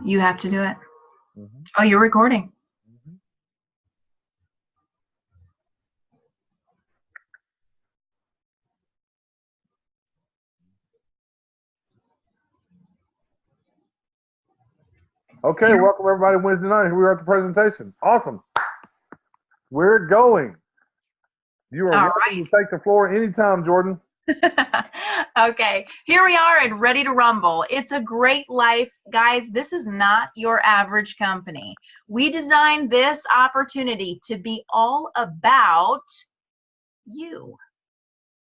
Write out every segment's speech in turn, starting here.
You have to do it. Mm-hmm. Oh, you're recording. Mm-hmm. Okay, Here. welcome everybody Wednesday night. Here we are at the presentation. Awesome. We're going. You are All welcome to take the floor anytime, Jordan. right. Okay, here we are and ready to rumble. It's a great life. Guys, this is not your average company. We designed this opportunity to be all about you.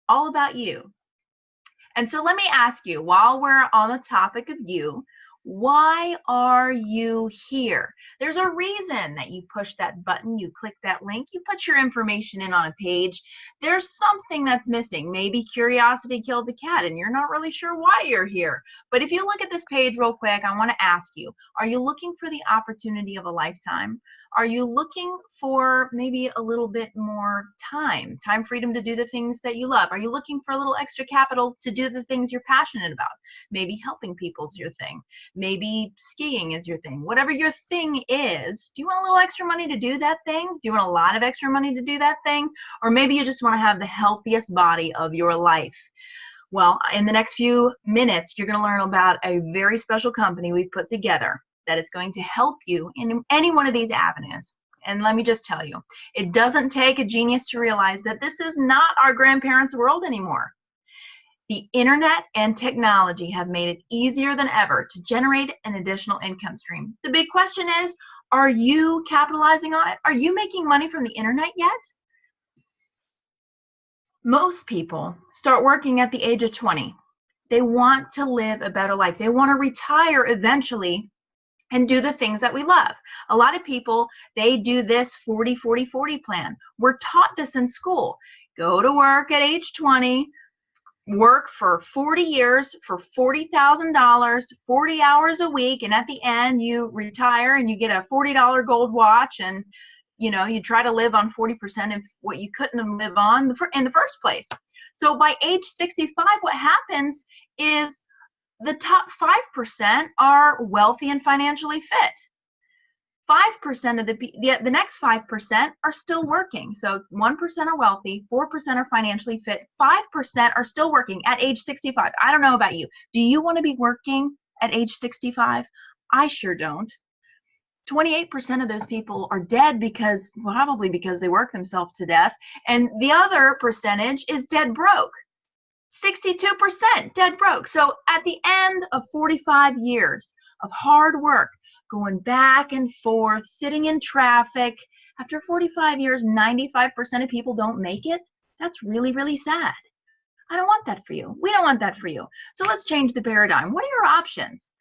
All about you. And so let me ask you, while we're on the topic of you, why are you here? There's a reason that you push that button, you click that link, you put your information in on a page. There's something that's missing. Maybe curiosity killed the cat and you're not really sure why you're here. But if you look at this page real quick, I want to ask you, are you looking for the opportunity of a lifetime? Are you looking for maybe a little bit more time freedom to do the things that you love? Are you looking for a little extra capital to do the things you're passionate about? Maybe helping people's your thing. Maybe skiing is your thing. Whatever your thing is, do you want a little extra money to do that thing? Do you want a lot of extra money to do that thing? Or maybe you just want to have the healthiest body of your life. Well, in the next few minutes, you're going to learn about a very special company we've put together that is going to help you in any one of these avenues. And let me just tell you, it doesn't take a genius to realize that this is not our grandparents' world anymore. The internet and technology have made it easier than ever to generate an additional income stream. The big question is, are you capitalizing on it? Are you making money from the internet yet? Most people start working at the age of 20. They want to live a better life. They want to retire eventually and do the things that we love. A lot of people, they do this 40-40-40 plan. We're taught this in school. Go to work at age 20, work for 40 years for $40,000, 40 hours a week, and at the end you retire and you get a $40 gold watch, and you try to live on 40% of what you couldn't live on in the first place. So by age 65, what happens is the top 5% are wealthy and financially fit. 5% of the next 5% are still working. So 1% are wealthy, 4% are financially fit, 5% are still working at age 65. I don't know about you. Do you want to be working at age 65? I sure don't. 28% of those people are dead probably because they work themselves to death. And the other percentage is dead broke. 62% dead broke. So at the end of 45 years of hard work, going back and forth, sitting in traffic, after 45 years, 95% of people don't make it. That's really, really sad. I don't want that for you. We don't want that for you. So let's change the paradigm. What are your options?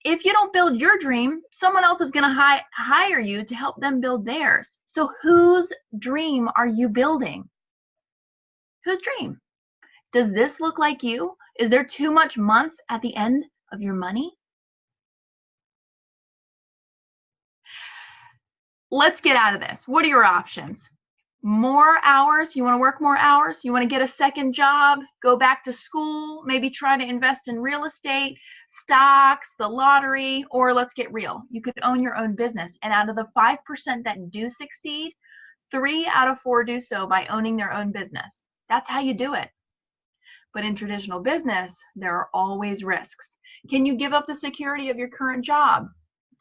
If you don't build your dream, someone else is going to hire you to help them build theirs. So whose dream are you building? Whose dream? Does this look like you? Is there too much month at the end of your money? Let's get out of this. What are your options? More hours? You want to work more hours? You want to get a second job, go back to school, maybe try to invest in real estate, stocks, the lottery, or let's get real. You could own your own business. And out of the 5% that do succeed, 3 out of 4 do so by owning their own business. That's how you do it. But in traditional business, there are always risks. Can you give up the security of your current job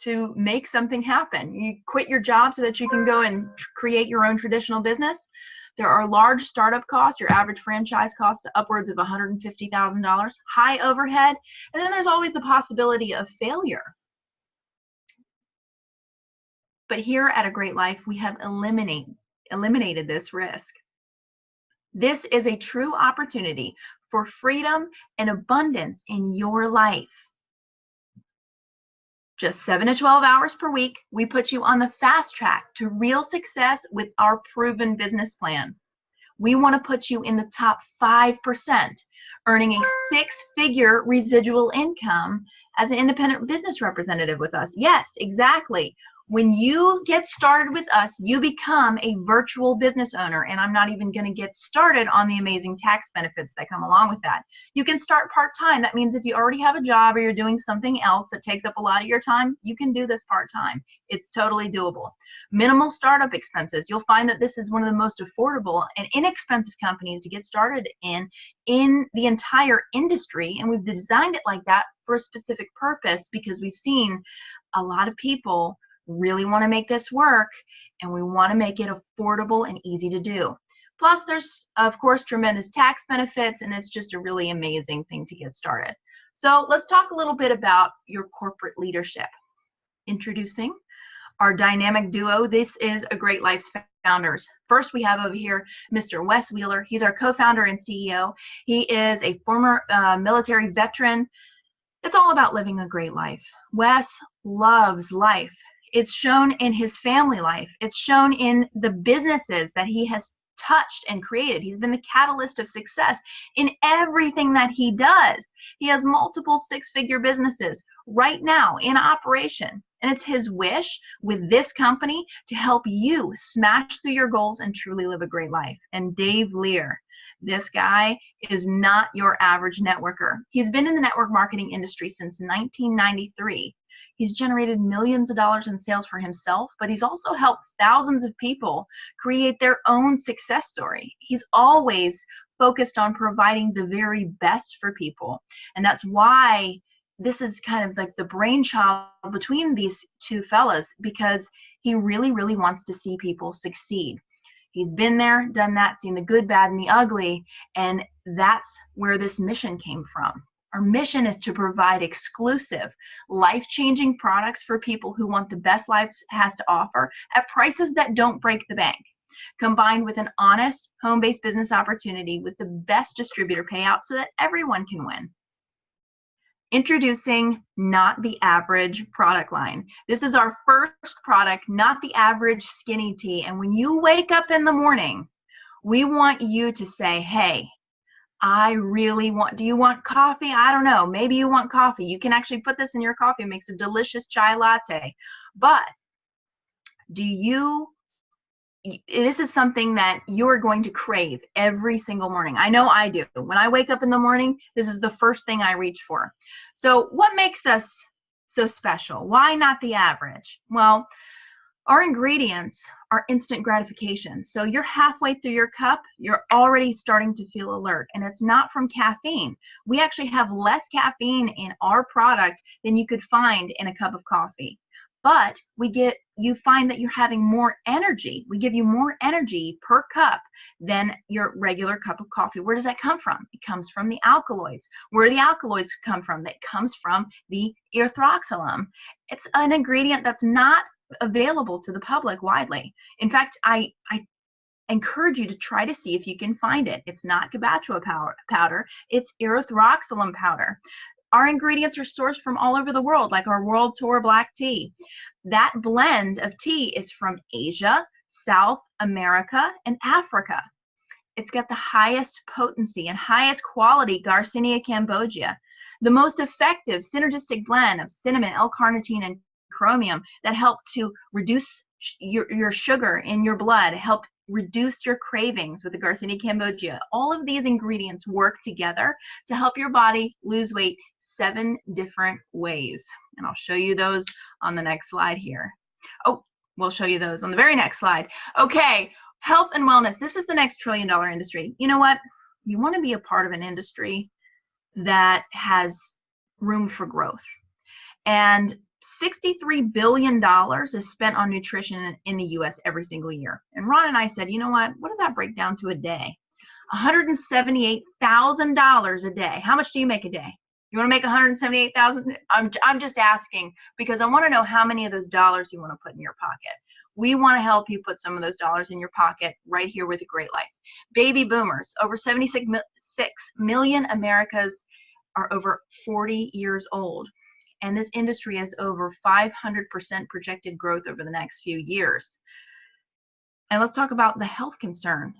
to make something happen? You quit your job so that you can go and create your own traditional business. There are large startup costs. Your average franchise costs upwards of $150,000, high overhead, and then there's always the possibility of failure. But here at A Great Life, we have eliminated this risk. This is a true opportunity for freedom and abundance in your life. Just 7 to 12 hours per week, we put you on the fast track to real success with our proven business plan. We want to put you in the top 5%, earning a 6-figure residual income as an independent business representative with us. Yes, exactly. When you get started with us, you become a virtual business owner, and I'm not even going to get started on the amazing tax benefits that come along with that. You can start part-time. That means if you already have a job or you're doing something else that takes up a lot of your time, you can do this part-time. It's totally doable. Minimal startup expenses. You'll find that this is one of the most affordable and inexpensive companies to get started in the entire industry, and we've designed it like that for a specific purpose because we've seen a lot of people really want to make this work, and we want to make it affordable and easy to do. Plus, there's, of course, tremendous tax benefits, and it's just a really amazing thing to get started. So let's talk a little bit about your corporate leadership. Introducing our dynamic duo. This is a Great Life's founders. First, we have over here Mr. Wes Wheeler. He's our co-founder and CEO. He is a former military veteran. It's all about living a great life. Wes loves life. It's shown in his family life. It's shown in the businesses that he has touched and created. He's been the catalyst of success in everything that he does. He has multiple six-figure businesses right now in operation. And it's his wish with this company to help you smash through your goals and truly live a great life. And Dave Lear, this guy is not your average networker. He's been in the network marketing industry since 1993. He's generated millions of dollars in sales for himself, but he's also helped thousands of people create their own success story. He's always focused on providing the very best for people. And that's why this is kind of like the brainchild between these two fellas, because he really, really wants to see people succeed. He's been there, done that, seen the good, bad, and the ugly, and that's where this mission came from. Our mission is to provide exclusive, life-changing products for people who want the best life has to offer at prices that don't break the bank, combined with an honest, home-based business opportunity with the best distributor payout so that everyone can win. Introducing Not the Average product line. This is our first product, Not the Average Skinny Tea. And when you wake up in the morning, we want you to say, hey, I really want, do you want coffee? I don't know. Maybe you want coffee. You can actually put this in your coffee. It makes a delicious chai latte. But this is something that you're going to crave every single morning. I know I do. When I wake up in the morning, this is the first thing I reach for. So what makes us so special? Why not the average? Well, our ingredients are instant gratification. So you're halfway through your cup, you're already starting to feel alert, and it's not from caffeine. We actually have less caffeine in our product than you could find in a cup of coffee. But you find that you're having more energy. We give you more energy per cup than your regular cup of coffee. Where does that come from? It comes from the alkaloids. Where do the alkaloids come from? That comes from the erythroxylum. It's an ingredient that's not available to the public widely. In fact, I encourage you to try to see if you can find it. It's not Gabatua powder, it's erythroxylum powder. Our ingredients are sourced from all over the world, like our World Tour black tea. That blend of tea is from Asia, South America, and Africa. It's got the highest potency and highest quality Garcinia cambogia, the most effective synergistic blend of cinnamon, L-carnitine, and chromium that help to reduce your sugar in your blood, help reduce your cravings with the Garcinia cambogia. All of these ingredients work together to help your body lose weight 7 different ways. And I'll show you those on the next slide here. Oh, we'll show you those on the very next slide. Okay, health and wellness. This is the next trillion-dollar industry. You know what? You want to be a part of an industry that has room for growth. And $63 billion is spent on nutrition in the US every single year. And Ron and I said, you know what does that break down to a day? $178,000 a day. How much do you make a day? You want to make $178,000? I'm just asking because I want to know how many of those dollars you want to put in your pocket. We want to help you put some of those dollars in your pocket right here with a great life. Baby boomers, over 76 million Americans are over 40 years old. And this industry has over 500% projected growth over the next few years. And let's talk about the health concern.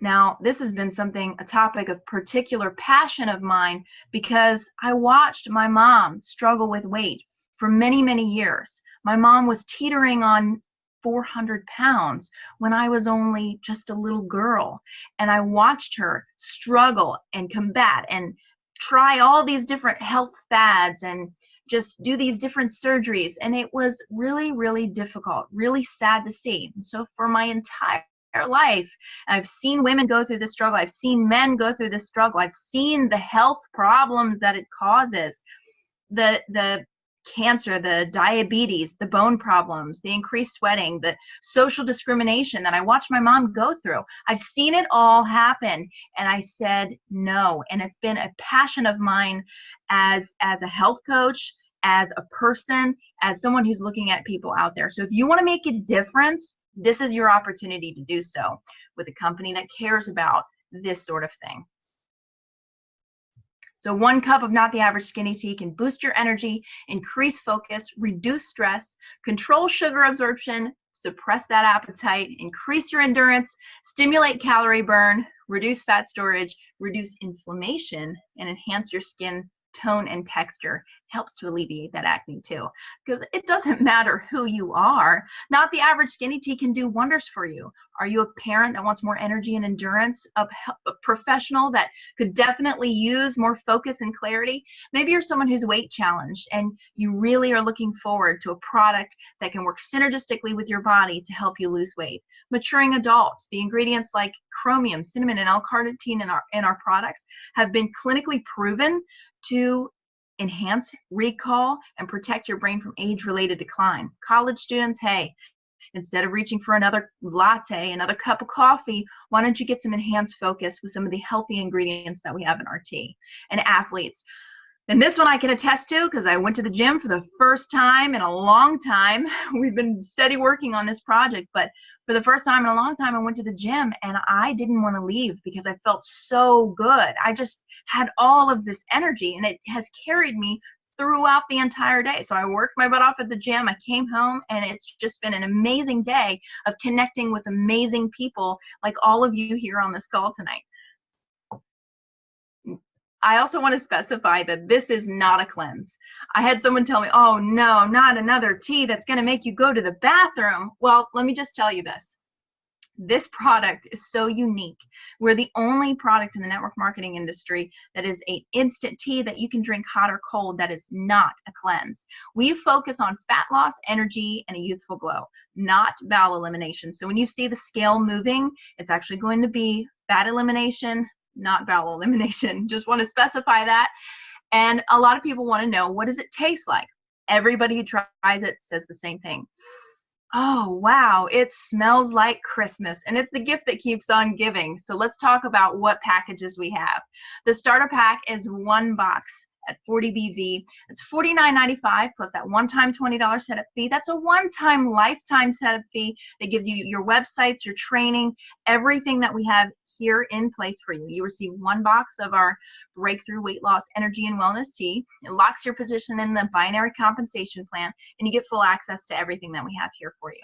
Now, this has been a topic of particular passion of mine because I watched my mom struggle with weight for many, many years. My mom was teetering on 400 pounds when I was only just a little girl. And I watched her struggle and combat and try all these different health fads and just do these different surgeries. And it was really, really difficult, really sad to see. And so for my entire life, I've seen women go through this struggle. I've seen men go through this struggle. I've seen the health problems that it causes, the cancer, the diabetes, the bone problems, the increased sweating, the social discrimination that I watched my mom go through. I've seen it all happen, and I said no. And it's been a passion of mine as a health coach, as a person, as someone who's looking at people out there. So if you want to make a difference, this is your opportunity to do so with a company that cares about this sort of thing. So 1 cup of Not the Average Skinny Tea can boost your energy, increase focus, reduce stress, control sugar absorption, suppress that appetite, increase your endurance, stimulate calorie burn, reduce fat storage, reduce inflammation, and enhance your skin tone and texture. Helps to alleviate that acne too, because it doesn't matter who you are. Not the Average Skinny Tea can do wonders for you. Are you a parent that wants more energy and endurance? A professional that could definitely use more focus and clarity? Maybe you're someone who's weight challenged and you really are looking forward to a product that can work synergistically with your body to help you lose weight. Maturing adults, the ingredients like chromium, cinnamon, and L-carnitine in our product have been clinically proven to enhance recall and protect your brain from age-related decline. College students, hey, instead of reaching for another latte, another cup of coffee, why don't you get some enhanced focus with some of the healthy ingredients that we have in our tea? And athletes, and this one I can attest to because I went to the gym for the first time in a long time. We've been steady working on this project, but for the first time in a long time, I went to the gym and I didn't want to leave because I felt so good. I just had all of this energy, and it has carried me throughout the entire day. So I worked my butt off at the gym. I came home, and it's just been an amazing day of connecting with amazing people like all of you here on this call tonight. I also want to specify that this is not a cleanse. I had someone tell me, oh no, not another tea that's going to make you go to the bathroom. Well, let me just tell you this. This product is so unique. We're the only product in the network marketing industry that is an instant tea that you can drink hot or cold that is not a cleanse. We focus on fat loss, energy, and a youthful glow, not bowel elimination. So when you see the scale moving, it's actually going to be fat elimination, not bowel elimination. Just want to specify that. And a lot of people want to know, what does it taste like? Everybody who tries it says the same thing. Oh, wow, it smells like Christmas, and it's the gift that keeps on giving. So let's talk about what packages we have. The starter pack is 1 box at 40 BV. It's $49.95 plus that one-time $20 setup fee. That's a one-time lifetime setup fee that gives you your websites, your training, everything that we have here in place for you. You receive 1 box of our breakthrough weight loss energy and wellness tea. It locks your position in the binary compensation plan, and you get full access to everything that we have here for you.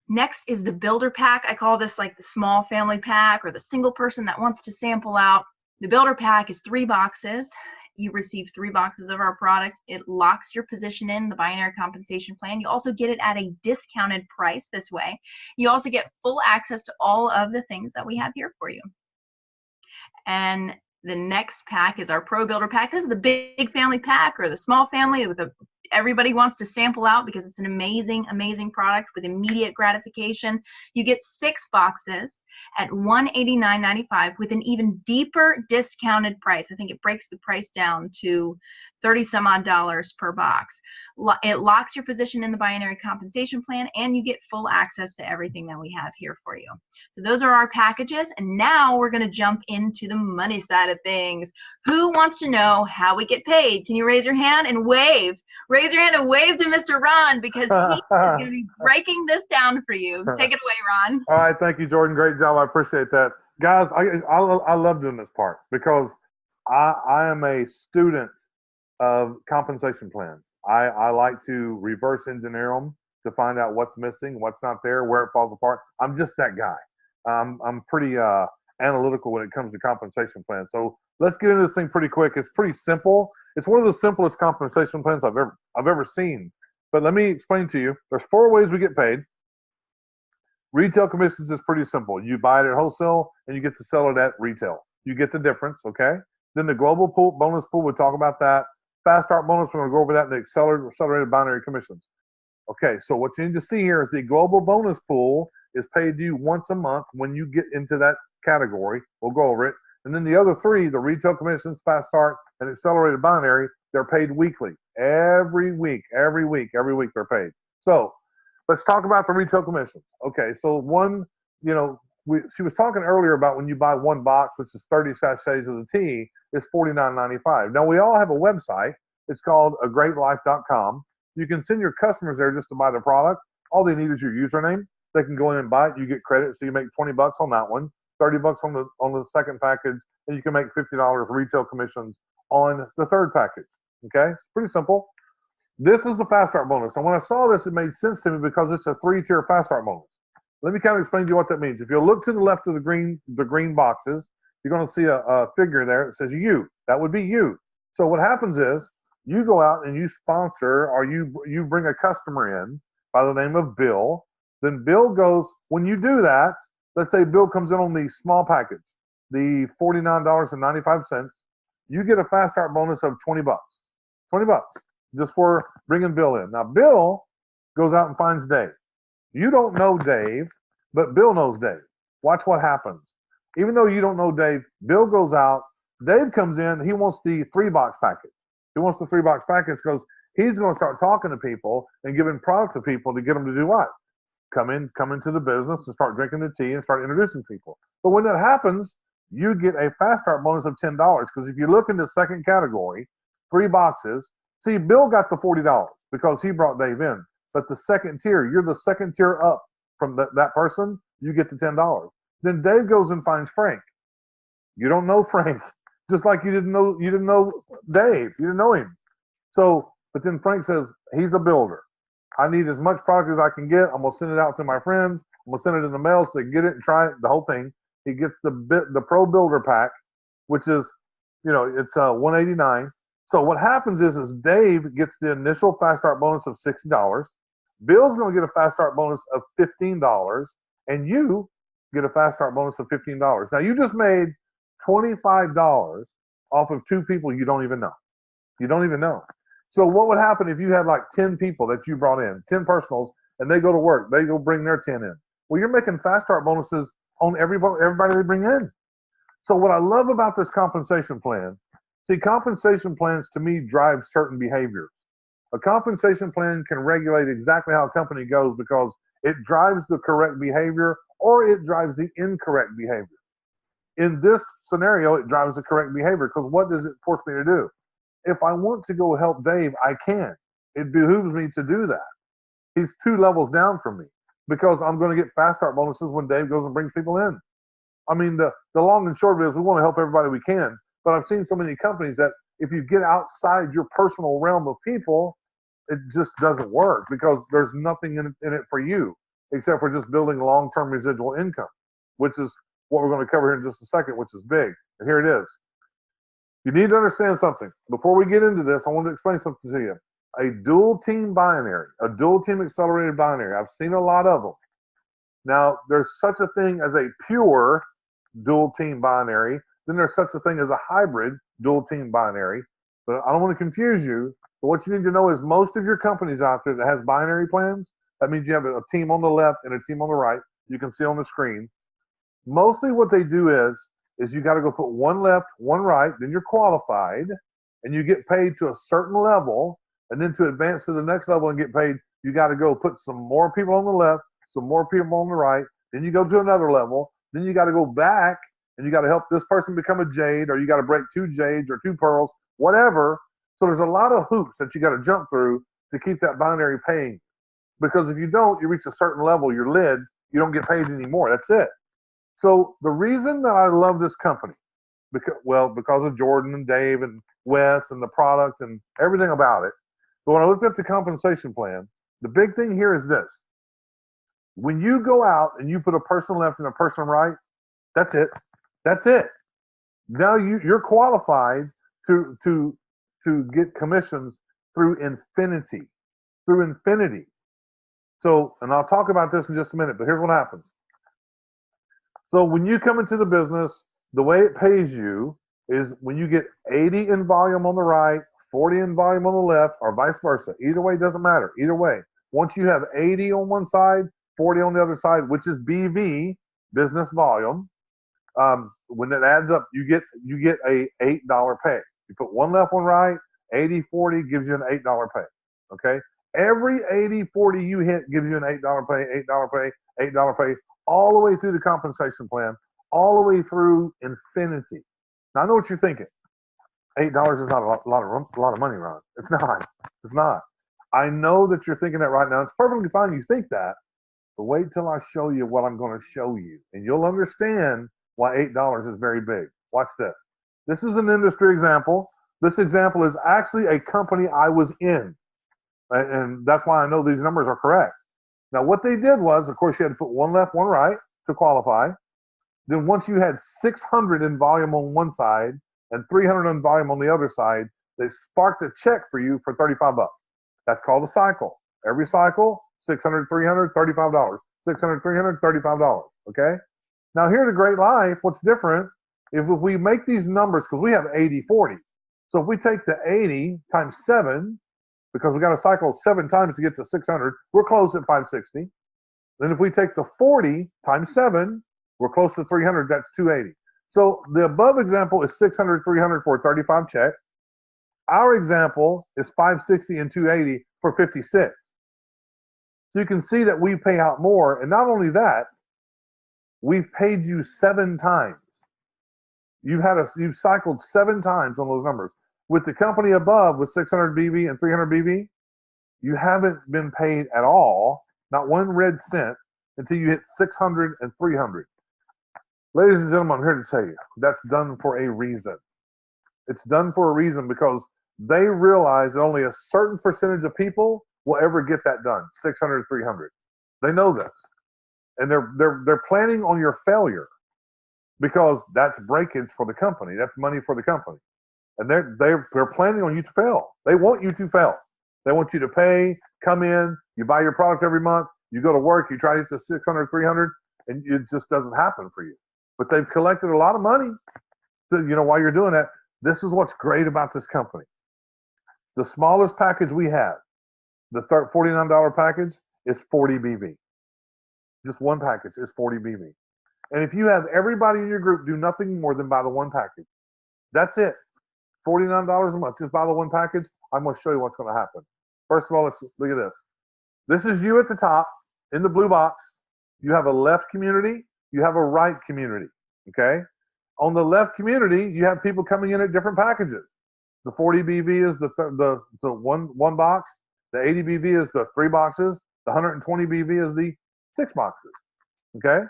Next is the builder pack. I call this like the small family pack or the single person that wants to sample out. The builder pack is 3 boxes. You receive 3 boxes of our product. It locks your position in the binary compensation plan. You also get it at a discounted price this way. You also get full access to all of the things that we have here for you. And the next pack is our Pro Builder Pack. This is the big family pack or the small family with everybody wants to sample out because it's an amazing, amazing product with immediate gratification. You get 6 boxes at $189.95 with an even deeper discounted price. I think it breaks the price down to 30 some odd dollars per box. It locks your position in the binary compensation plan, and you get full access to everything that we have here for you. So those are our packages, and now we're going to jump into the money side of things. Who wants to know how we get paid? Can you raise your hand and wave? Raise your hand and wave to Mr. Ron, because he is going to be breaking this down for you. Take it away, Ron. All right, thank you, Jordan. Great job. I appreciate that. Guys, I love doing this part because I am a student of compensation plans. I like to reverse engineer them to find out what's missing, what's not there, where it falls apart. I'm just that guy. I'm pretty analytical when it comes to compensation plans. So let's get into this thing pretty quick. It's pretty simple. It's one of the simplest compensation plans I've ever seen. But let me explain to you. There's 4 ways we get paid. Retail commissions is pretty simple. You buy it at wholesale and you get to sell it at retail. You get the difference, okay? Then the global pool, bonus pool, we'll talk about that. Fast start bonus, we're going to go over that. And the accelerated binary commissions. Okay, so what you need to see here is the global bonus pool is paid to you once a month when you get into that category. We'll go over it. And then the other 3, the retail commissions, fast start, and accelerated binary, they're paid weekly. Every week they're paid. So let's talk about the retail commissions. Okay, so one, she was talking earlier about when you buy 1 box, which is 30 sachets of the tea, it's $49.95. Now, we all have a website. It's called agreatlife.com. You can send your customers there just to buy the product. All they need is your username. They can go in and buy it. You get credit, so you make $20 on that one, $30 on the second package, and you can make $50 retail commissions on the third package. Okay, it's pretty simple. This is the fast start bonus. And when I saw this, it made sense to me because it's a 3-tier fast start bonus. Let me kind of explain to you what that means. If you look to the left of the green boxes, you're going to see a figure there that says you. That would be you. So what happens is you go out and you sponsor, or you bring a customer in by the name of Bill. Then Bill goes, when you do that, let's say Bill comes in on the small package, the $49.95, you get a fast start bonus of $20. $20 just for bringing Bill in. Now, Bill goes out and finds Dave. You don't know Dave, but Bill knows Dave. Watch what happens. Even though you don't know Dave, Bill goes out. Dave comes in. He wants the 3-box package. He wants the 3-box package because he's going to start talking to people and giving product to people to get them to do what? Come into the business and start drinking the tea and start introducing people. But when that happens, you get a fast start bonus of $10 because if you look in the second category, 3 boxes, see, Bill got the $40 because he brought Dave in. But the second tier, you're the second tier up from that person, you get the $10. Then Dave goes and finds Frank. You don't know Frank, just like you didn't know Dave. You didn't know him. So, but then Frank says, he's a builder. I need as much product as I can get. I'm gonna send it out to my friends. I'm gonna send it in the mail so they can get it and try it, the whole thing. He gets the Pro Builder Pack, which is, it's $189. So what happens is Dave gets the initial fast start bonus of $60. Bill's going to get a fast start bonus of $15, and you get a fast start bonus of $15. Now you just made $25 off of 2 people you don't even know. You don't even know. So what would happen if you had like 10 people that you brought in, 10 personals, and they go to work, they go bring their 10 in. Well, you're making fast start bonuses on everybody they bring in. So what I love about this compensation plan, see, compensation plans to me drive certain behaviors. A compensation plan can regulate exactly how a company goes because it drives the correct behavior or it drives the incorrect behavior. In this scenario, it drives the correct behavior because what does it force me to do? If I want to go help Dave, I can. It behooves me to do that. He's 2 levels down from me because I'm going to get fast start bonuses when Dave goes and brings people in. I mean, the long and short of it is we want to help everybody we can, but I've seen so many companies that if you get outside your personal realm of people, it just doesn't work because there's nothing in it for you except for just building long-term residual income, which is what we're going to cover here in just a second, which is big. And here it is. You need to understand something. Before we get into this, I want to explain something to you. A dual team binary, a dual team accelerated binary. I've seen a lot of them. Now, there's such a thing as a pure dual team binary. Then there's such a thing as a hybrid dual team binary. But I don't want to confuse you. But what you need to know is most of your companies out there that has binary plans, that means you have a team on the left and a team on the right. You can see on the screen. Mostly what they do is you got to go put 1 left, 1 right, then you're qualified, and you get paid to a certain level, and then to advance to the next level and get paid, you got to go put some more people on the left, some more people on the right, then you go to another level, then you got to go back, and you got to help this person become a jade, or you got to break 2 jades or 2 pearls, whatever. So there's a lot of hoops that you got to jump through to keep that binary paying. Because if you don't, you reach a certain level, you're lid, you don't get paid anymore. That's it. So the reason that I love this company, because of Jordan and Dave and Wes and the product and everything about it. But when I looked at the compensation plan, the big thing here is this. When you go out and you put a person left and a person right, that's it. That's it. Now you're qualified to get commissions through infinity. through infinity. So, and I'll talk about this in just a minute, but here's what happens. So when you come into the business, the way it pays you is when you get 80 in volume on the right, 40 in volume on the left, or vice versa. Either way, doesn't matter. Either way. Once you have 80 on one side, 40 on the other side, which is BV, business volume, when it adds up, you get a $8 pay. You put one left, one right, 80, 40 gives you an $8 pay. Okay? Every 80, 40 you hit gives you an $8 pay, $8 pay, $8 pay, all the way through the compensation plan, all the way through infinity. Now I know what you're thinking. $8 is not a lot of money, Ron. It's not. It's not. I know that you're thinking that right now. It's perfectly fine you think that, but wait till I show you what I'm going to show you, and you'll understand why $8 is very big. Watch this. This is an industry example. This example is actually a company I was in, and that's why I know these numbers are correct. Now, what they did was, of course, you had to put one left, one right to qualify. Then once you had 600 in volume on one side and 300 in volume on the other side, they sparked a check for you for $35. That's called a cycle. Every cycle, 600, 300, $35. 600, 300, $35. Okay? Now, here to Great Life, what's different, if we make these numbers, because we have 80, 40. So if we take the 80 times 7, because we got to cycle 7 times to get to 600, we're close at 560. Then if we take the 40 times 7, we're close to 300, that's 280. So the above example is 600, 300 for a 35 check. Our example is 560 and 280 for 56. So you can see that we pay out more. And not only that, we've paid you 7 times. You've cycled 7 times on those numbers. With the company above, with 600 BV and 300 BV, you haven't been paid at all, not one red cent, until you hit 600 and 300. Ladies and gentlemen, I'm here to tell you, that's done for a reason. It's done for a reason because they realize that only a certain percentage of people will ever get that done, 600, 300. They know this. And they're planning on your failure because that's breakage for the company. That's money for the company. And they're planning on you to fail. They want you to fail. They want you to pay, come in, you buy your product every month, you go to work, you try to hit the 600, 300, and it just doesn't happen for you. But they've collected a lot of money. So, while you're doing that, this is what's great about this company. The smallest package we have, the $49 package, is 40 BV. Just one package is 40 BV. And if you have everybody in your group do nothing more than buy the one package, that's it. $49 a month, just buy the one package. I'm going to show you what's going to happen. First of all, let's look at this. This is you at the top in the blue box. You have a left community. You have a right community. Okay? On the left community, you have people coming in at different packages. The 40 BV is the one box. The 80 BV is the 3 boxes. The 120 BV is the 6 boxes. Okay?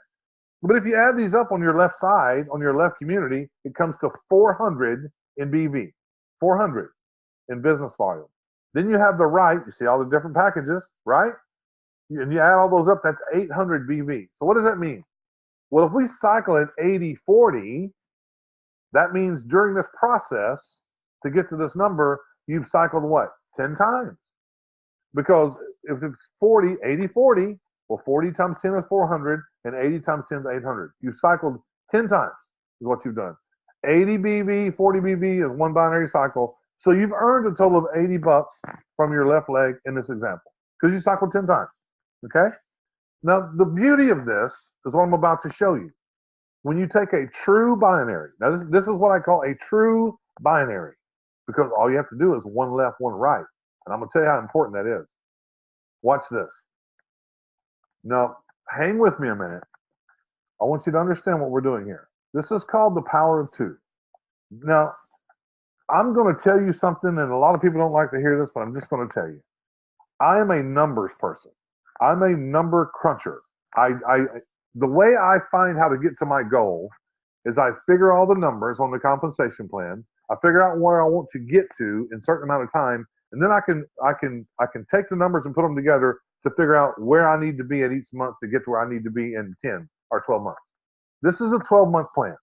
But if you add these up on your left side, on your left community, it comes to 400 in BV, 400 in business volume. Then you have the right, you see all the different packages, right? And you add all those up, that's 800 BV. So what does that mean? Well, if we cycle at 80-40, that means during this process, to get to this number, you've cycled what? 10 times. Because if it's 40, 80-40, well, 40 times 10 is 400, and 80 times 10 is 800. You've cycled 10 times is what you've done. 80 BV, 40 BV is one binary cycle. So you've earned a total of $80 from your left leg in this example because you cycled 10 times. Okay? Now, the beauty of this is what I'm about to show you. When you take a true binary, now this is what I call a true binary because all you have to do is one left, one right. And I'm going to tell you how important that is. Watch this. Now, hang with me a minute. I want you to understand what we're doing here. This is called the power of 2. Now, I'm going to tell you something, and a lot of people don't like to hear this, but I'm just going to tell you. I am a numbers person. I'm a number cruncher. The way I find how to get to my goal is I figure all the numbers on the compensation plan. I figure out where I want to get to in a certain amount of time, and then I can take the numbers and put them together to figure out where I need to be at each month to get to where I need to be in 10 or 12 months. This is a 12-month plan.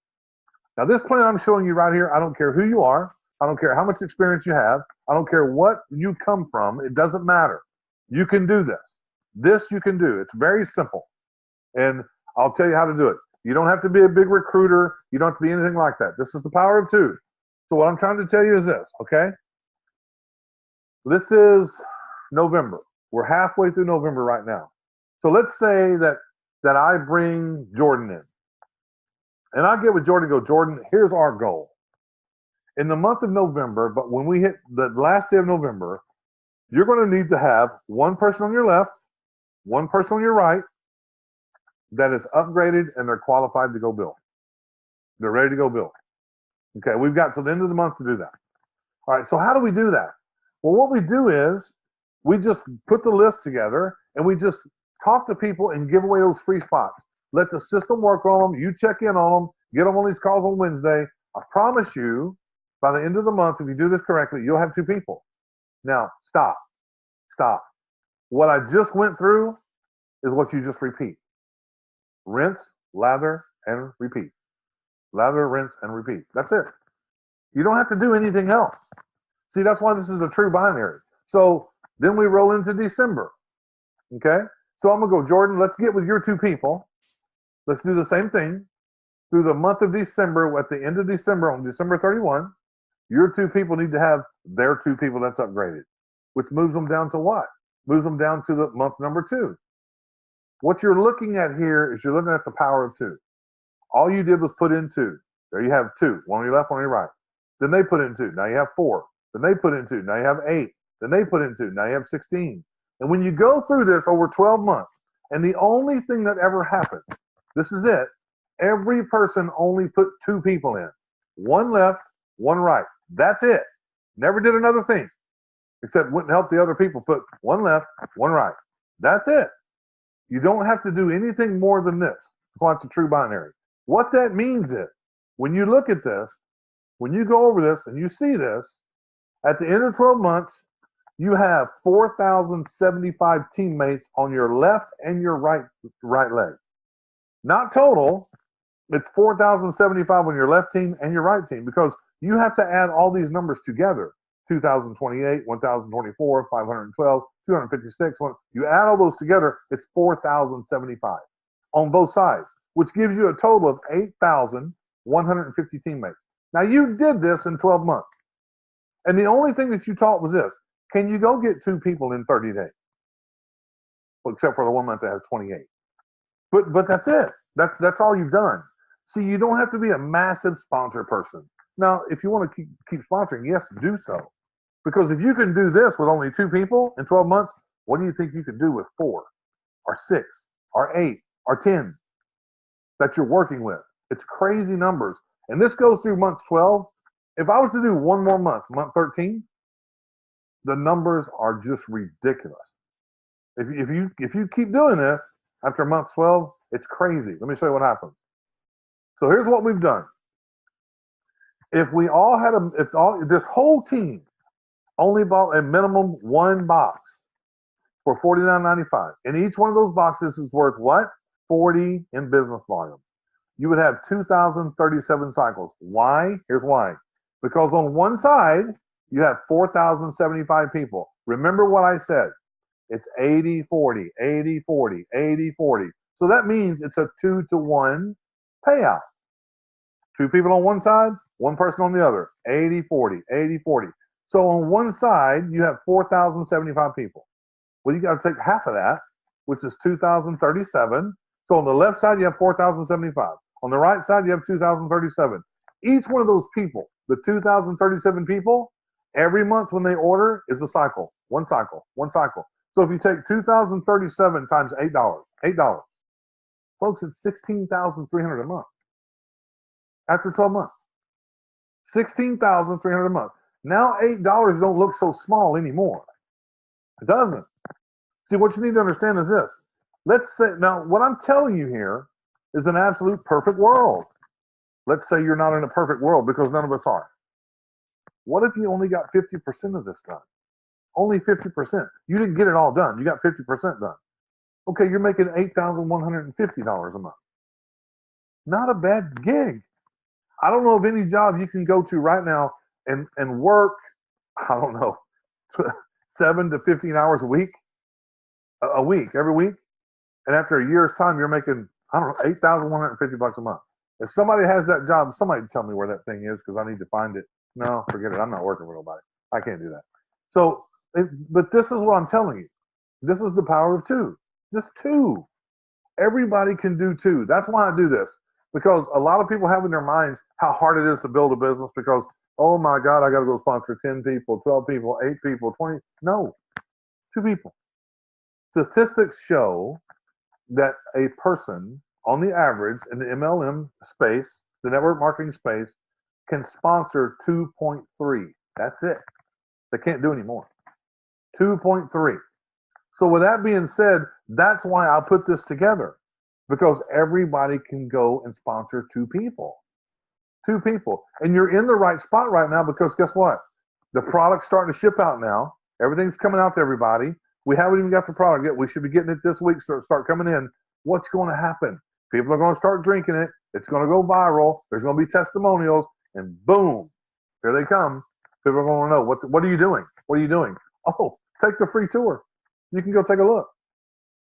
Now, this plan I'm showing you right here, I don't care who you are. I don't care how much experience you have. I don't care what you come from. It doesn't matter. You can do this. This you can do. It's very simple. And I'll tell you how to do it. You don't have to be a big recruiter. You don't have to be anything like that. This is the power of two. So what I'm trying to tell you is this, okay? This is November. We're halfway through November right now. So let's say that I bring Jordan in. And I get with Jordan and go, Jordan, here's our goal. In the month of November, but when we hit the last day of November, you're going to need to have one person on your left, one person on your right that is upgraded and they're qualified to go build. They're ready to go build. Okay, we've got till the end of the month to do that. All right, so how do we do that? Well, what we do is we just put the list together and we just talk to people and give away those free spots. Let the system work on them. You check in on them. Get them on these calls on Wednesday. I promise you, by the end of the month, if you do this correctly, you'll have 2 people. Now, stop. What I just went through is what you just repeat. Rinse, lather, and repeat. Lather, rinse, and repeat. That's it. You don't have to do anything else. See, that's why this is a true binary. So then we roll into December. Okay? So I'm going to go, Jordan, let's get with your 2 people. Let's do the same thing. Through the month of December, at the end of December, on December 31, your 2 people need to have their 2 people that's upgraded, which moves them down to what? Moves them down to the month number 2. What you're looking at here is you're looking at the power of 2. All you did was put in 2. There you have 2, one on your left, one on your right. Then they put in 2. Now you have 4. Then they put in 2. Now you have 8. Then they put in 2. Now you have 16. And when you go through this over 12 months, and the only thing that ever happened, this is it, every person only put 2 people in. One left, one right. That's it. Never did another thing. Except wouldn't help the other people put one left, one right. That's it. You don't have to do anything more than this. That's why it's a true binary. What that means is, when you look at this, when you go over this and you see this, at the end of 12 months, you have 4,075 teammates on your left and your right leg. Not total, it's 4,075 on your left team and your right team, because you have to add all these numbers together. 2,028, 1,024, 512, 256. You add all those together, it's 4,075 on both sides, which gives you a total of 8,150 teammates. Now, you did this in 12 months. And the only thing that you taught was this. Can you go get 2 people in 30 days? Well, except for the 1 month that has 28. But that's it. That's all you've done. See, you don't have to be a massive sponsor person. Now, if you want to keep sponsoring, yes, do so. Because if you can do this with only 2 people in 12 months, what do you think you could do with 4 or 6 or 8 or 10 that you're working with? It's crazy numbers. And this goes through month 12. If I was to do one more month, month 13, the numbers are just ridiculous. If you keep doing this after month 12, it's crazy. Let me show you what happens. So here's what we've done. If we all had this whole team only bought a minimum 1 box for $49.95, and each one of those boxes is worth what? 40 in business volume. You would have 2,037 cycles. Why? Here's why. Because on one side, you have 4,075 people. Remember what I said. It's 80-40, 80-40, 80-40. So that means it's a 2-to-1 payout. 2 people on one side, 1 person on the other. 80-40, 80-40. So on one side, you have 4,075 people. Well, you got to take half of that, which is 2,037. So on the left side, you have 4,075. On the right side, you have 2,037. Each one of those people, the 2,037 people, every month when they order is a cycle. One cycle, one cycle. So if you take 2,037 times $8, folks, it's $16,300 a month. After 12 months. $16,300 a month. Now $8 don't look so small anymore. It doesn't. See, what you need to understand is this. Let's say, now what I'm telling you here is an absolute perfect world. Let's say you're not in a perfect world, because none of us are. What if you only got 50% of this done? Only 50%. You didn't get it all done. You got 50% done. Okay, you're making $8,150 a month. Not a bad gig. I don't know of any job you can go to right now and work, I don't know, 7 to 15 hours a week a week, every week. And after a year's time, you're making, I don't know, $8,150 a month. If somebody has that job, somebody tell me where that thing is because I need to find it. No, forget it. I'm not working with nobody. I can't do that. So, but this is what I'm telling you. This is the power of two. Just two. Everybody can do two. That's why I do this, because a lot of people have in their minds how hard it is to build a business because, oh my God, I got to go sponsor 10 people, 12 people, 8 people, 20. No, two people. Statistics show that a person on the average in the MLM space, the network marketing space, can sponsor 2.3. That's it. They can't do any more. 2.3. So with that being said, that's why I put this together, because everybody can go and sponsor two people. Two people. And you're in the right spot right now because guess what? The product's starting to ship out now. Everything's coming out to everybody. We haven't even got the product yet. We should be getting it this week, so start coming in. What's going to happen? People are going to start drinking it. It's going to go viral. There's going to be testimonials, and boom, here they come. People are going to know, what are you doing? What are you doing? Oh, take the free tour. You can go take a look.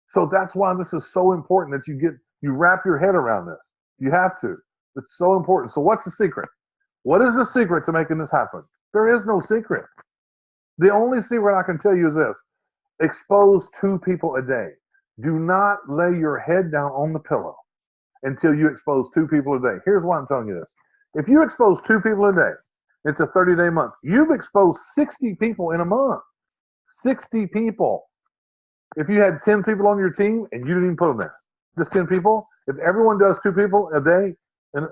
So that's why this is so important that you wrap your head around this. You have to. It's so important. So what's the secret? What is the secret to making this happen? There is no secret. The only secret I can tell you is this. Expose two people a day. Do not lay your head down on the pillow until you expose two people a day. Here's why I'm telling you this. If you expose two people a day, it's a 30-day month. You've exposed 60 people in a month. 60 people. If you had 10 people on your team and you didn't even put them there, just 10 people, if everyone does two people a day, and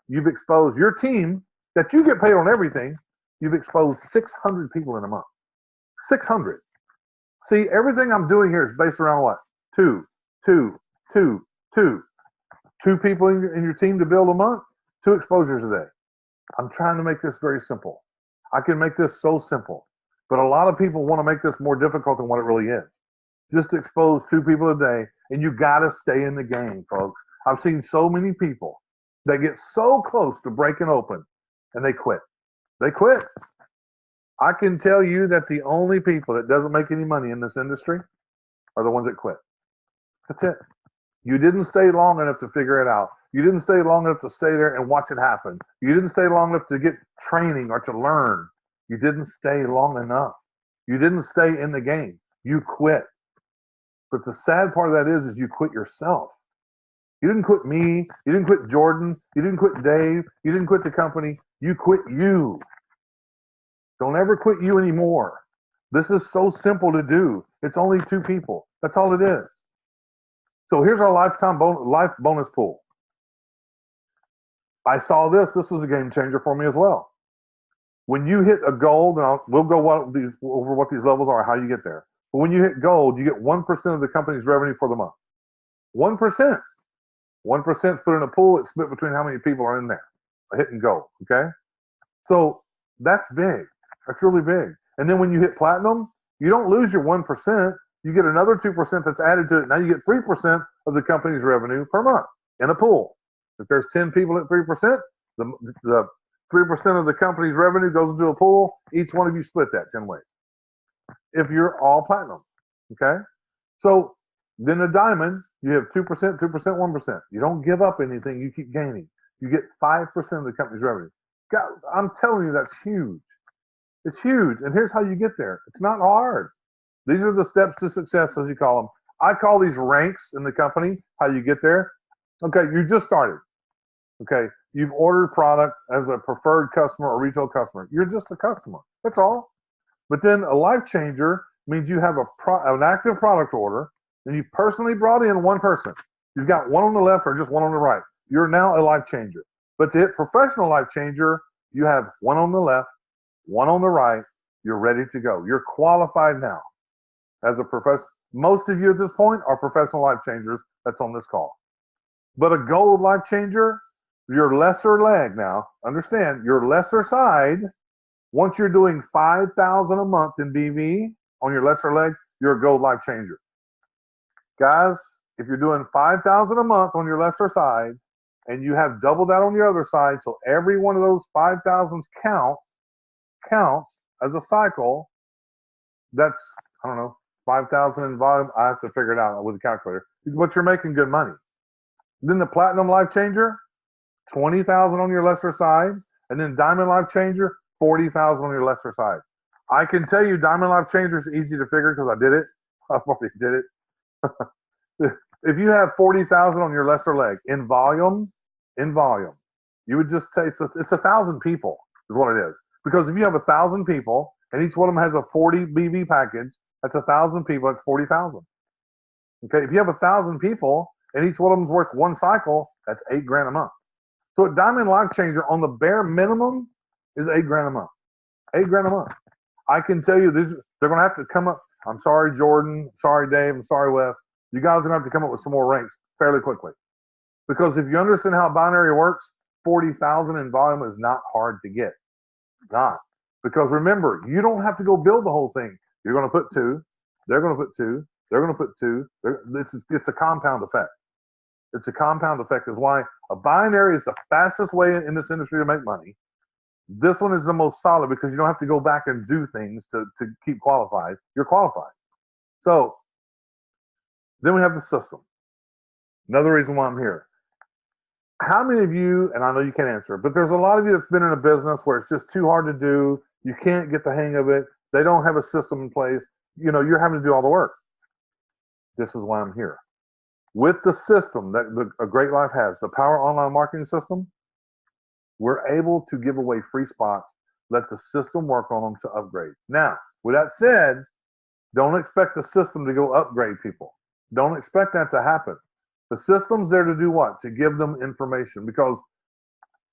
you've exposed your team that you get paid on everything, you've exposed 600 people in a month. 600. See, everything I'm doing here is based around what? Two people in your team to build a month, 2 exposures a day. I'm trying to make this very simple. I can make this so simple, but a lot of people want to make this more difficult than what it really is. Just expose 2 people a day, and you got to stay in the game, folks. I've seen so many people that get so close to breaking open, and they quit. They quit. I can tell you that the only people that doesn't make any money in this industry are the ones that quit. That's it. You didn't stay long enough to figure it out. You didn't stay long enough to stay there and watch it happen. You didn't stay long enough to get training or to learn. You didn't stay long enough. You didn't stay in the game. You quit. But the sad part of that is you quit yourself. You didn't quit me. You didn't quit Jordan. You didn't quit Dave. You didn't quit the company. You quit you. Don't ever quit you anymore. This is so simple to do. It's only 2 people. That's all it is. So here's our life bonus pool. I saw this. This was a game changer for me as well. When you hit a gold, and we'll go over what these levels are, how you get there. But when you hit gold, you get 1% of the company's revenue for the month. 1%. 1% is put in a pool. It's split between how many people are in there, hitting gold. Okay? So that's big. That's really big. And then when you hit platinum, you don't lose your 1%. You get another 2% that's added to it. Now you get 3% of the company's revenue per month in a pool. If there's 10 people at 3%, the 3% of the company's revenue goes into a pool. Each one of you split that 10 ways. If you're all platinum, okay? So then a diamond, you have 2%, 2%, 1%. You don't give up anything. You keep gaining. You get 5% of the company's revenue. God, I'm telling you, that's huge. It's huge. And here's how you get there. It's not hard. These are the steps to success, as you call them. I call these ranks in the company, how you get there. Okay, you just started. Okay, you've ordered product as a preferred customer or retail customer. You're just a customer. That's all. But then a life changer means you have an active product order, and you personally brought in one person. You've got one on the left or just one on the right. You're now a life changer. But to hit professional life changer, you have one on the left, one on the right. You're ready to go. You're qualified now as a professional. Most of you at this point are professional life changers that's on this call. But a gold life changer, your lesser leg now, understand, your lesser side, once you're doing 5,000 a month in BV on your lesser leg, you're a gold life changer. Guys, if you're doing 5,000 a month on your lesser side and you have double that on your other side, so every one of those 5,000s counts as a cycle, that's, I don't know, 5,000 in volume. I have to figure it out with a calculator. But you're making good money. Then the Platinum Life Changer, 20,000 on your lesser side, and then Diamond Life Changer, 40,000 on your lesser side. I can tell you, Diamond Life Changer is easy to figure because I did it. I already did it. If you have 40,000 on your lesser leg in volume, you would just say it's 1,000 people is what it is. Because if you have 1,000 people and each one of them has a 40 BV package, that's 1,000 people. That's 40,000. Okay, if you have 1,000 people and each one of them's worth one cycle, that's $8,000 a month. So a Diamond Life Changer on the bare minimum is $8,000 a month. $8,000 a month. I can tell you this, they're going to have to come up. I'm sorry, Jordan. Sorry, Dave. I'm sorry, Wes. You guys are going to have to come up with some more ranks fairly quickly. Because if you understand how binary works, 40,000 in volume is not hard to get. Not. Because remember, you don't have to go build the whole thing. You're going to put two. They're going to put two. They're going to put two. It's a compound effect. It's a compound effect is why a binary is the fastest way in this industry to make money. This one is the most solid because you don't have to go back and do things to keep qualified. You're qualified. So then we have the system. Another reason why I'm here. How many of you, and I know you can't answer, but there's a lot of you that's been in a business where it's just too hard to do. You can't get the hang of it. They don't have a system in place. You know, you're having to do all the work. This is why I'm here. With the system that a Great Life has, the Power Online Marketing System, we're able to give away free spots, let the system work on them to upgrade. Now, with that said, don't expect the system to go upgrade people. Don't expect that to happen. The system's there to do what? To give them information. Because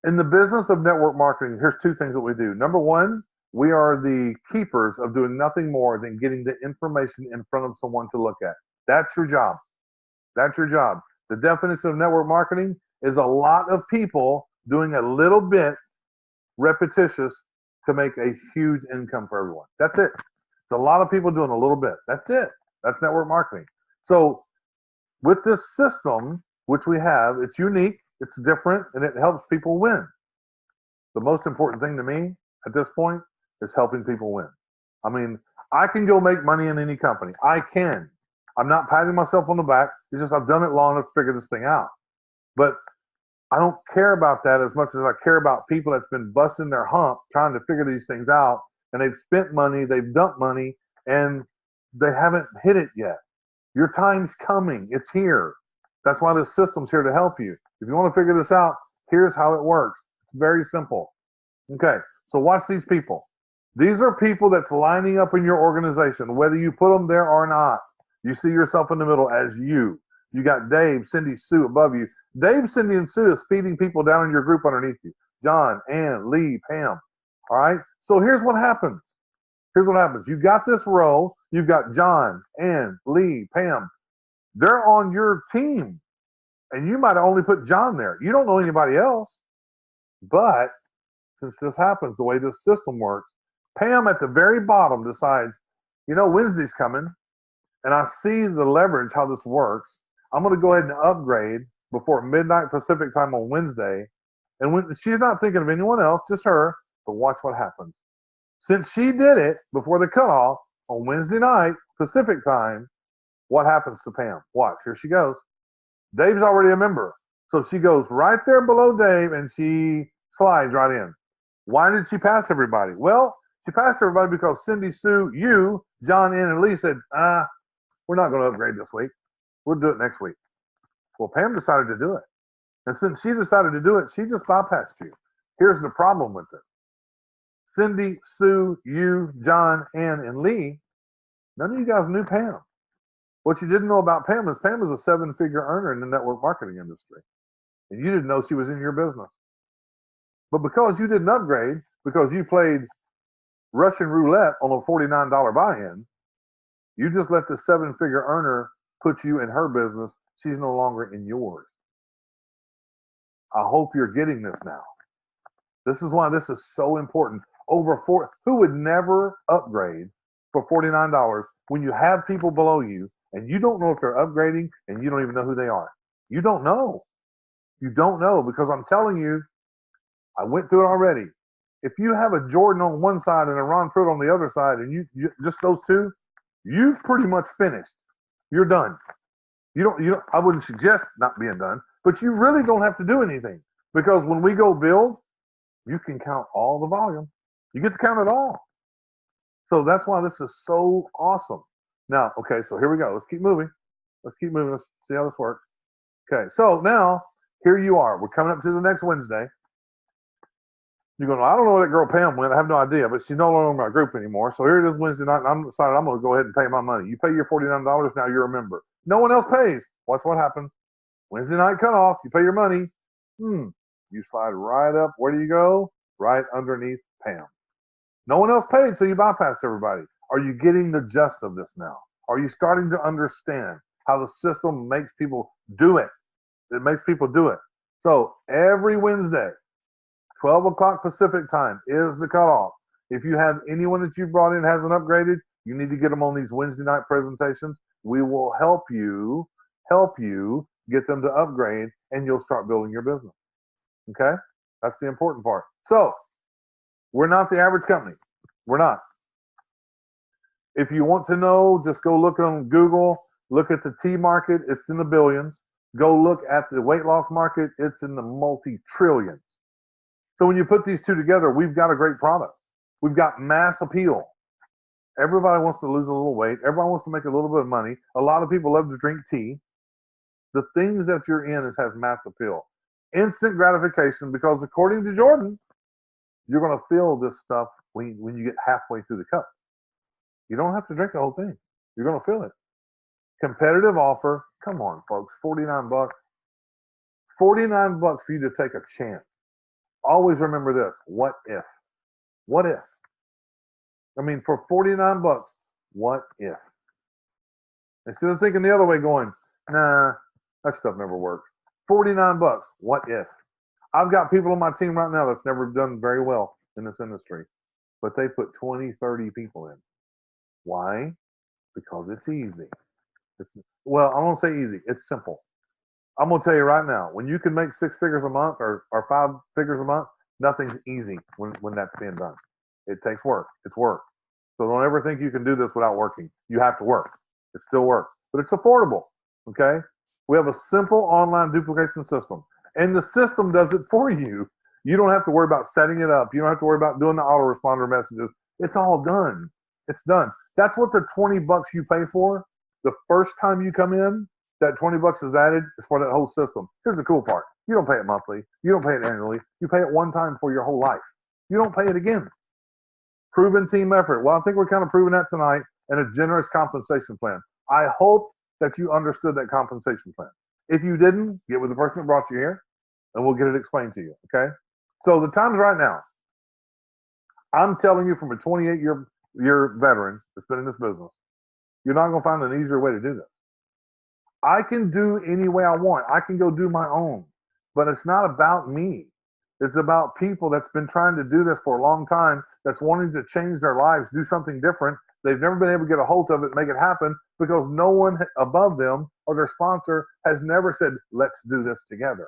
in the business of network marketing, here's two things that we do. Number one, we are the keepers of doing nothing more than getting the information in front of someone to look at. That's your job. That's your job. The definition of network marketing is a lot of people doing a little bit repetitious to make a huge income for everyone. That's it. It's a lot of people doing a little bit. That's it. That's network marketing. So with this system, which we have, it's unique, it's different, and it helps people win. The most important thing to me at this point is helping people win. I mean, I can go make money in any company. I can. I'm not patting myself on the back. It's just I've done it long enough to figure this thing out. But I don't care about that as much as I care about people that's been busting their hump trying to figure these things out, and they've spent money, they've dumped money, and they haven't hit it yet. Your time's coming. It's here. That's why the system's here to help you. If you want to figure this out, here's how it works. It's very simple. Okay, so watch these people. These are people that's lining up in your organization, whether you put them there or not. You see yourself in the middle as you. You got Dave, Cindy, Sue above you. Dave, Cindy, and Sue is feeding people down in your group underneath you. John, Ann, Lee, Pam. All right? So here's what happens. Here's what happens. You've got this row. You've got John, Ann, Lee, Pam. They're on your team. And you might have only put John there. You don't know anybody else. But since this happens the way this system works, Pam at the very bottom decides, you know, Wednesday's coming. And I see the leverage, how this works. I'm going to go ahead and upgrade before midnight Pacific time on Wednesday. And when she's not thinking of anyone else, just her, but watch what happens. Since she did it before the cutoff on Wednesday night Pacific time, what happens to Pam? Watch, here she goes. Dave's already a member. So she goes right there below Dave and she slides right in. Why did she pass everybody? Well, she passed everybody because Cindy, Sue, you, John, Ann, and Lee said, we're not going to upgrade this week. We'll do it next week. Well, Pam decided to do it. And since she decided to do it, she just bypassed you. Here's the problem with it. Cindy, Sue, you, John, Ann, and Lee, none of you guys knew Pam. What you didn't know about Pam is a seven-figure earner in the network marketing industry. And you didn't know she was in your business. But because you didn't upgrade, because you played Russian roulette on a $49 buy-in, you just let the seven-figure earner put you in her business. She's no longer in yours. I hope you're getting this now. This is why this is so important. Who would never upgrade for $49 when you have people below you and you don't know if they're upgrading and you don't even know who they are? You don't know. You don't know because I'm telling you, I went through it already. If you have a Jordan on one side and a Ron Pruitt on the other side and you just those two, you've pretty much finished. You're done. I wouldn't suggest not being done, but you really don't have to do anything, because when we go build, you can count all the volume. You get to count it all. So that's why this is so awesome. Now, okay, so here we go. Let's keep moving. Let's see how this works. Okay, so now here you are. We're coming up to the next Wednesday. You're going, I don't know where that girl Pam went. I have no idea, but she's no longer in my group anymore. So here it is Wednesday night, and I'm decided I'm going to go ahead and pay my money. You pay your $49, now you're a member. No one else pays. Watch what happens. Wednesday night cutoff, you pay your money. You slide right up. Where do you go? Right underneath Pam. No one else paid, so you bypassed everybody. Are you getting the gist of this now? Are you starting to understand how the system makes people do it? It makes people do it. So every Wednesday, 12 o'clock Pacific time is the cutoff. If you have anyone that you brought in hasn't upgraded, you need to get them on these Wednesday night presentations. We will help you get them to upgrade, and you'll start building your business. Okay? That's the important part. So we're not the average company. We're not. If you want to know, just go look on Google, look at the tea market, it's in the billions. Go look at the weight loss market, it's in the multi-trillions. So when you put these two together, we've got a great product. We've got mass appeal. Everybody wants to lose a little weight. Everybody wants to make a little bit of money. A lot of people love to drink tea. The things that you're in has mass appeal. Instant gratification, because according to Jordan, you're going to feel this stuff when you get halfway through the cup. You don't have to drink the whole thing. You're going to feel it. Competitive offer. Come on, folks. $49. $49 for you to take a chance. Always remember this. What if? What if? I mean, for $49, what if? Instead of thinking the other way, going, nah, that stuff never works. $49, what if? I've got people on my team right now that's never done very well in this industry, but they put 20, 30 people in. Why? Because it's easy. Well, I won't say easy. It's simple. I'm going to tell you right now, when you can make 6 figures a month or 5 figures a month, nothing's easy when that's being done. It takes work. It's work. So don't ever think you can do this without working. You have to work. It's still work. But it's affordable. Okay? We have a simple online duplication system. And the system does it for you. You don't have to worry about setting it up. You don't have to worry about doing the autoresponder messages. It's all done. It's done. That's what the $20 you pay for. The first time you come in, that $20 is added is for that whole system. Here's the cool part. You don't pay it monthly. You don't pay it annually. You pay it one time for your whole life. You don't pay it again. Proven team effort. Well, I think we're kind of proving that tonight. And a generous compensation plan. I hope that you understood that compensation plan. If you didn't, get with the person that brought you here, and we'll get it explained to you, okay? So the time's right now. I'm telling you from a 28-year veteran that's been in this business, you're not going to find an easier way to do this. I can do any way I want. I can go do my own. But it's not about me. It's about people that's been trying to do this for a long time, that's wanting to change their lives, do something different. They've never been able to get a hold of it, make it happen, because no one above them or their sponsor has never said, let's do this together.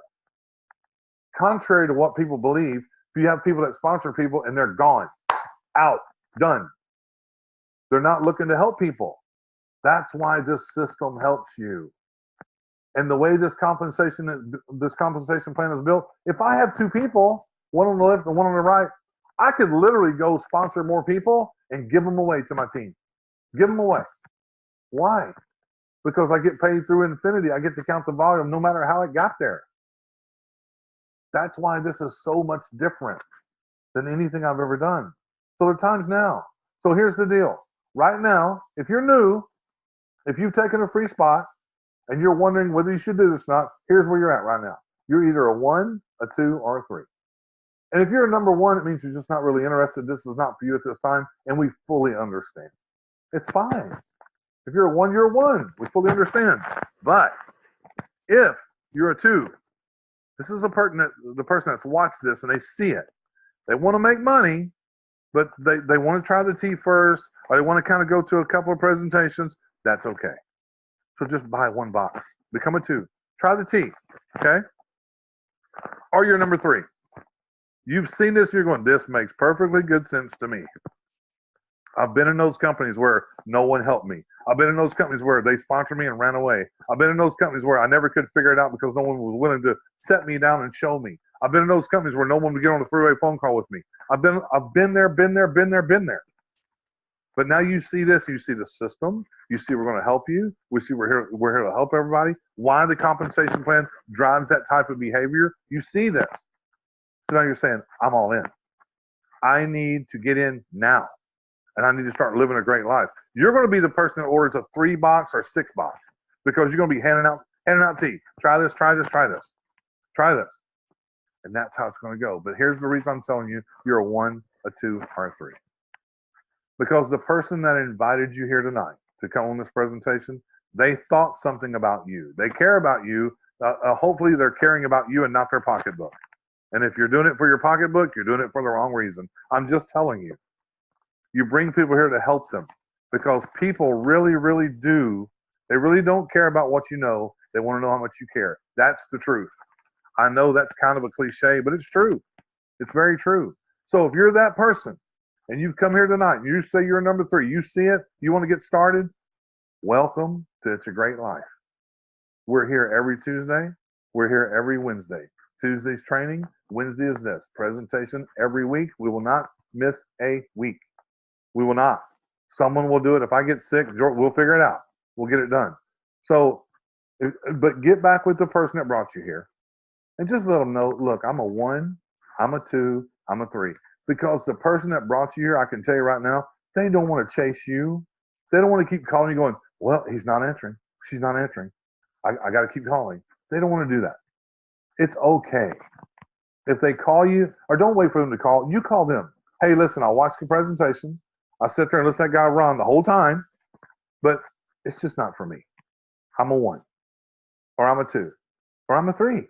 Contrary to what people believe, if you have people that sponsor people and they're gone, out, done. They're not looking to help people. That's why this system helps you. And the way this compensation plan is built, if I have 2 people, one on the left and one on the right, I could literally go sponsor more people and give them away to my team. Give them away. Why? Because I get paid through infinity. I get to count the volume no matter how it got there. That's why this is so much different than anything I've ever done. So the time's now. So here's the deal. Right now, if you're new, if you've taken a free spot, and you're wondering whether you should do this or not, here's where you're at right now. You're either a 1, a 2, or a 3. And if you're a number 1, it means you're just not really interested. This is not for you at this time, and we fully understand. It's fine. If you're a 1, you're a 1. We fully understand. But if you're a 2, this is the person that's watched this and they see it. They want to make money, but they want to try the tea first, or they want to kind of go to a couple of presentations. That's okay. So just buy 1 box. Become a 2. Try the tea, okay? Or you're number 3. You've seen this, you're going, this makes perfectly good sense to me. I've been in those companies where no one helped me. I've been in those companies where they sponsored me and ran away. I've been in those companies where I never could figure it out because no one was willing to set me down and show me. I've been in those companies where no one would get on the freeway phone call with me. I've been there, been there. But now you see this, you see the system, you see we're going to help you, we see we're here to help everybody. Why the compensation plan drives that type of behavior, you see this. So now you're saying, I'm all in. I need to get in now. And I need to start living a great life. You're going to be the person that orders a 3-box or 6-box because you're going to be handing out tea. Try this, try this, try this, try this. And that's how it's going to go. But here's the reason I'm telling you, you're a 1, a 2, or a 3. Because the person that invited you here tonight to come on this presentation, they thought something about you. They care about you. Hopefully they're caring about you and not their pocketbook. And if you're doing it for your pocketbook, you're doing it for the wrong reason. I'm just telling you. You bring people here to help them because people really, really do. They really don't care about what you know. They want to know how much you care. That's the truth. I know that's kind of a cliche, but it's true. It's very true. So if you're that person and you've come here tonight and you say you're number 3, you see it, you want to get started, welcome to It's a Great Life. We're here every Tuesday. We're here every Wednesday. Tuesday's training. Wednesday is this presentation every week. We will not miss a week. We will not. Someone will do it. If I get sick, we'll figure it out. We'll get it done. So, but get back with the person that brought you here and just let them know, look, I'm a 1, I'm a 2, I'm a 3. Because the person that brought you here, I can tell you right now, they don't want to chase you. They don't want to keep calling you going, well, he's not answering. She's not answering. I got to keep calling. They don't want to do that. It's okay. If they call you, or don't wait for them to call, you call them. Hey, listen, I'll watch the presentation. I sit there and listen to that guy run the whole time, but it's just not for me. I'm a 1, or I'm a 2, or I'm a 3.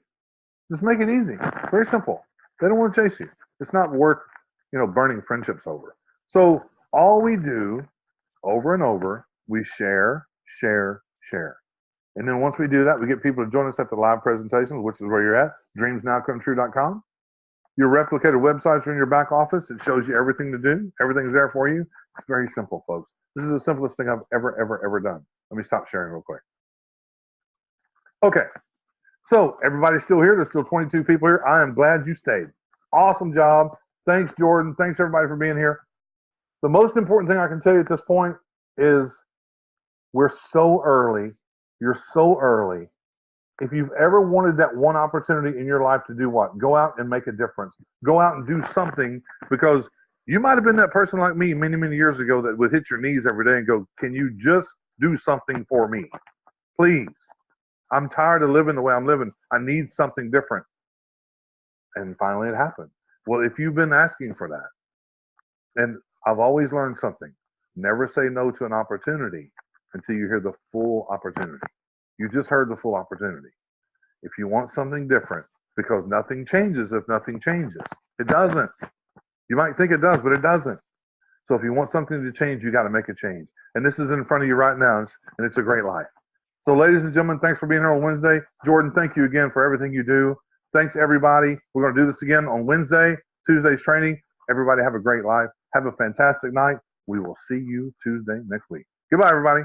Just make it easy. Very simple. They don't want to chase you. It's not worth, burning friendships over. So all we do over and over, we share. And then once we do that, we get people to join us at the live presentations, which is where you're at, dreamsnowcometrue.com. Your replicated websites are in your back office. It shows you everything to do. Everything's there for you. It's very simple, folks. This is the simplest thing I've ever done. Let me stop sharing real quick. Okay. So everybody's still here. There's still 22 people here. I am glad you stayed. Awesome job. Thanks, Jordan. Thanks, everybody, for being here. The most important thing I can tell you at this point is we're so early. You're so early. If you've ever wanted that one opportunity in your life to do what? Go out and make a difference. Go out and do something, because you might have been that person like me many, many years ago that would hit your knees every day and go, can you just do something for me? Please. I'm tired of living the way I'm living. I need something different. And finally it happened. Well, if you've been asking for that, and I've always learned something, never say no to an opportunity until you hear the full opportunity. You just heard the full opportunity. If you want something different, because nothing changes if nothing changes. It doesn't. You might think it does, but it doesn't. So if you want something to change, you got to make a change. And this is in front of you right now, and it's a great life. So ladies and gentlemen, thanks for being here on Wednesday. Jordan, thank you again for everything you do. Thanks, everybody. We're going to do this again on Wednesday, Tuesday's training. Everybody have a great life. Have a fantastic night. We will see you Tuesday next week. Goodbye, everybody.